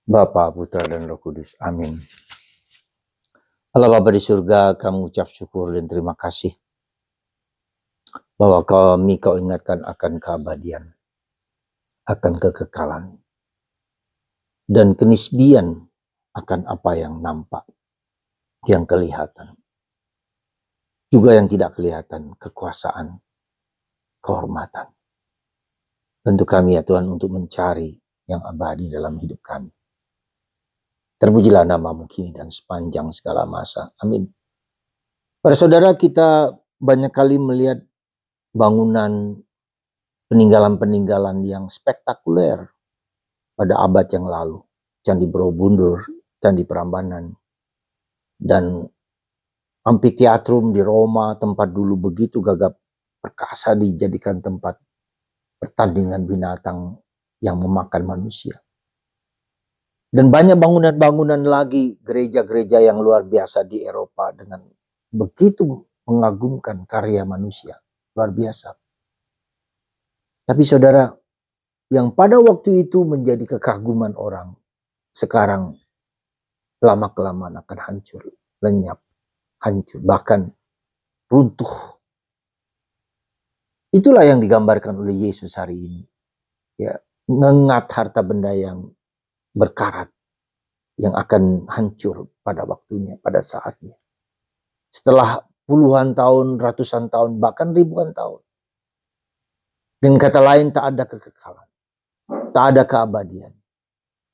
Bapa, Putra, dan Roh Kudus. Amin. Allah Bapa di surga, kami ucap syukur dan terima kasih bahwa kau ingatkan akan keabadian, akan kekekalan, dan kenisbian akan apa yang nampak, yang kelihatan. Juga yang tidak kelihatan, kekuasaan, kehormatan. Tentu kami ya Tuhan untuk mencari yang abadi dalam hidup kami. Terpujilah namamu kini dan sepanjang segala masa. Amin. Para saudara, kita banyak kali melihat bangunan peninggalan-peninggalan yang spektakuler pada abad yang lalu. Candi Borobudur, Candi Prambanan, dan Amfiteatrum di Roma, tempat dulu begitu gagah perkasa dijadikan tempat pertandingan binatang yang memakan manusia. Dan banyak bangunan-bangunan lagi, gereja-gereja yang luar biasa di Eropa dengan begitu mengagumkan karya manusia. Luar biasa. Tapi saudara, yang pada waktu itu menjadi kekaguman orang, sekarang lama-kelamaan akan hancur, lenyap, hancur, bahkan runtuh. Itulah yang digambarkan oleh Yesus hari ini. Ya, mengingat harta benda yang berkarat, yang akan hancur pada waktunya, pada saatnya. Setelah puluhan tahun, ratusan tahun, bahkan ribuan tahun. Dengan kata lain, tak ada kekekalan, tak ada keabadian.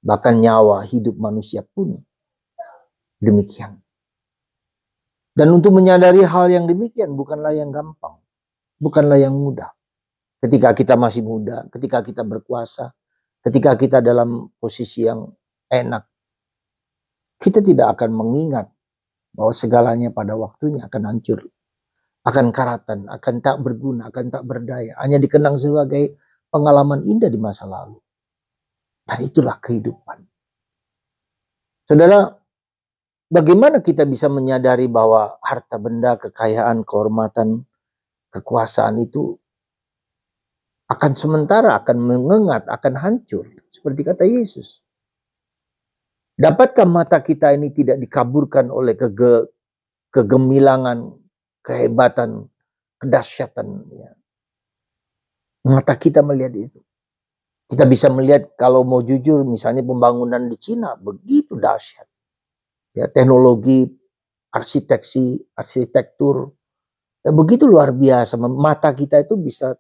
Bahkan nyawa hidup manusia pun demikian. Dan untuk menyadari hal yang demikian bukanlah yang gampang, bukanlah yang mudah. Ketika kita masih muda, ketika kita berkuasa, ketika kita dalam posisi yang enak, kita tidak akan mengingat bahwa segalanya pada waktunya akan hancur, akan karatan, akan tak berguna, akan tak berdaya. Hanya dikenang sebagai pengalaman indah di masa lalu. Dan itulah kehidupan. Saudara, bagaimana kita bisa menyadari bahwa harta benda, kekayaan, kehormatan, kekuasaan itu akan sementara, akan mengengat, akan hancur. Seperti kata Yesus. Dapatkah mata kita ini tidak dikaburkan oleh kegemilangan, kehebatan, kedahsyatan? Ya. Mata kita melihat itu. Kita bisa melihat kalau mau jujur misalnya pembangunan di Cina begitu dahsyat. Ya, teknologi, arsitektur, ya, begitu luar biasa. Mata kita itu bisa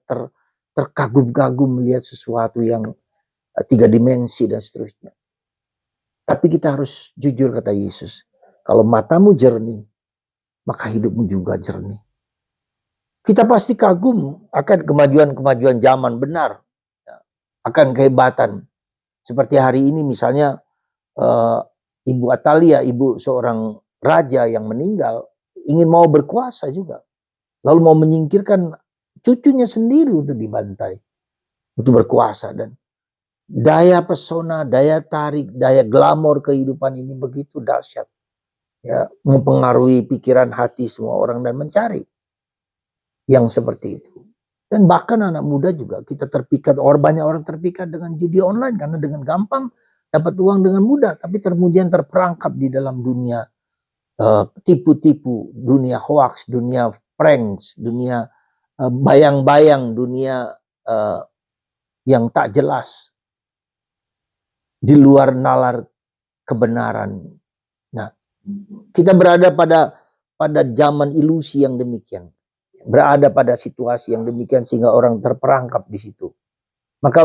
terkagum-kagum melihat sesuatu yang 3 dimensi dan seterusnya. Tapi kita harus jujur kata Yesus. Kalau matamu jernih, maka hidupmu juga jernih. Kita pasti kagum akan kemajuan-kemajuan zaman, benar. Akan kehebatan. Seperti hari ini misalnya Ibu Atalia, ibu seorang raja yang meninggal, ingin mau berkuasa juga. Lalu mau menyingkirkan cucunya sendiri untuk dibantai. Untuk berkuasa. Dan daya pesona, daya tarik, daya glamor kehidupan ini begitu dahsyat. Ya, mempengaruhi pikiran hati semua orang dan mencari yang seperti itu. Dan bahkan anak muda juga kita terpikat, banyak orang terpikat dengan judi online karena dengan gampang dapat uang dengan mudah, tapi kemudian terperangkap di dalam dunia tipu-tipu, dunia hoax, dunia pranks, dunia bayang-bayang, dunia yang tak jelas, di luar nalar kebenaran. Nah, kita berada pada zaman ilusi yang demikian. Berada pada situasi yang demikian sehingga orang terperangkap di situ. Maka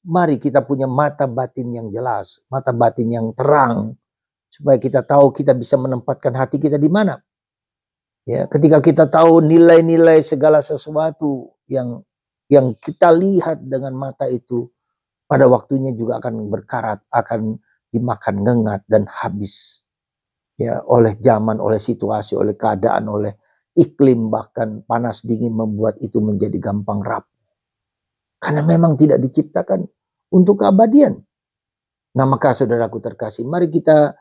mari kita punya mata batin yang jelas, mata batin yang terang, supaya kita tahu kita bisa menempatkan hati kita di mana. Ya, ketika kita tahu nilai-nilai segala sesuatu yang kita lihat dengan mata itu, pada waktunya juga akan berkarat, akan dimakan ngengat dan habis. Ya, oleh zaman, oleh situasi, oleh keadaan, oleh iklim, bahkan panas dingin membuat itu menjadi gampang rapuh. Karena memang tidak diciptakan untuk keabadian. Nah, maka saudaraku terkasih, mari kita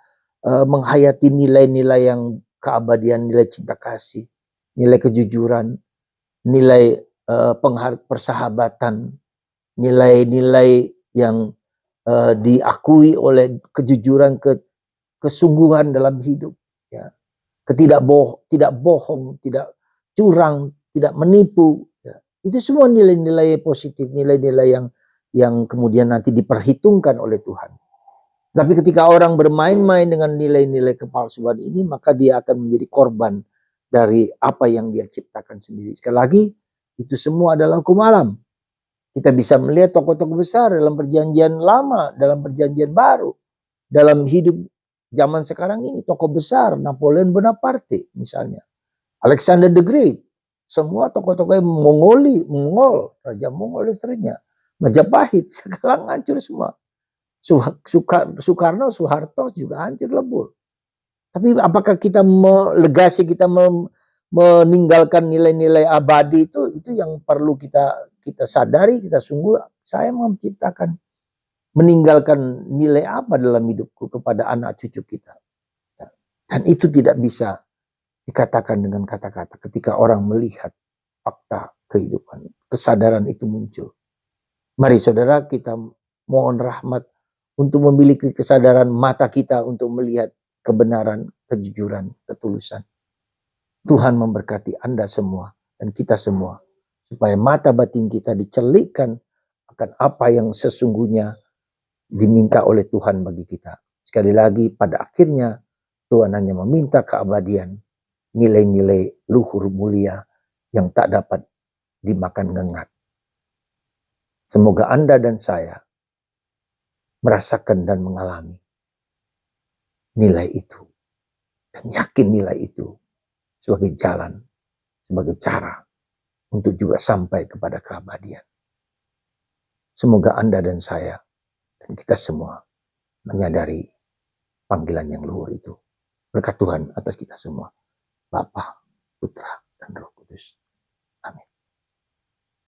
menghayati nilai-nilai yang keabadian, nilai cinta kasih, nilai kejujuran, nilai persahabatan, nilai-nilai yang diakui oleh kejujuran, kesungguhan dalam hidup, ya. Tidak bohong, tidak curang, tidak menipu, ya. Itu semua nilai-nilai positif, nilai-nilai yang kemudian nanti diperhitungkan oleh Tuhan. Tapi ketika orang bermain-main dengan nilai-nilai kepalsuan ini, maka dia akan menjadi korban dari apa yang dia ciptakan sendiri. Sekali lagi, itu semua adalah hukum alam. Kita bisa melihat tokoh-tokoh besar dalam perjanjian lama, dalam perjanjian baru, dalam hidup zaman sekarang ini. Tokoh besar, Napoleon Bonaparte misalnya, Alexander the Great, semua tokoh-tokoh Mongol, Raja Mongol dan seterusnya, Majapahit, sekarang hancur semua. Soekarno, Soeharto juga hancur lebur. Tapi apakah kita legasi kita meninggalkan nilai-nilai abadi itu yang perlu kita sadari, kita sungguh, saya mau menciptakan, meninggalkan nilai apa dalam hidupku kepada anak cucu kita. Dan itu tidak bisa dikatakan dengan kata-kata ketika orang melihat fakta kehidupan. Kesadaran itu muncul. Mari saudara, kita mohon rahmat untuk memiliki kesadaran mata kita untuk melihat kebenaran, kejujuran, ketulusan. Tuhan memberkati Anda semua dan kita semua, supaya mata batin kita dicelikkan akan apa yang sesungguhnya diminta oleh Tuhan bagi kita. Sekali lagi, pada akhirnya Tuhan hanya meminta keabadian, nilai-nilai luhur mulia yang tak dapat dimakan ngengat. Semoga Anda dan saya merasakan dan mengalami nilai itu. Dan yakin nilai itu sebagai jalan, sebagai cara untuk juga sampai kepada keabadian. Semoga Anda dan saya dan kita semua menyadari panggilan yang luhur itu. Berkat Tuhan atas kita semua. Bapa, Putra, dan Roh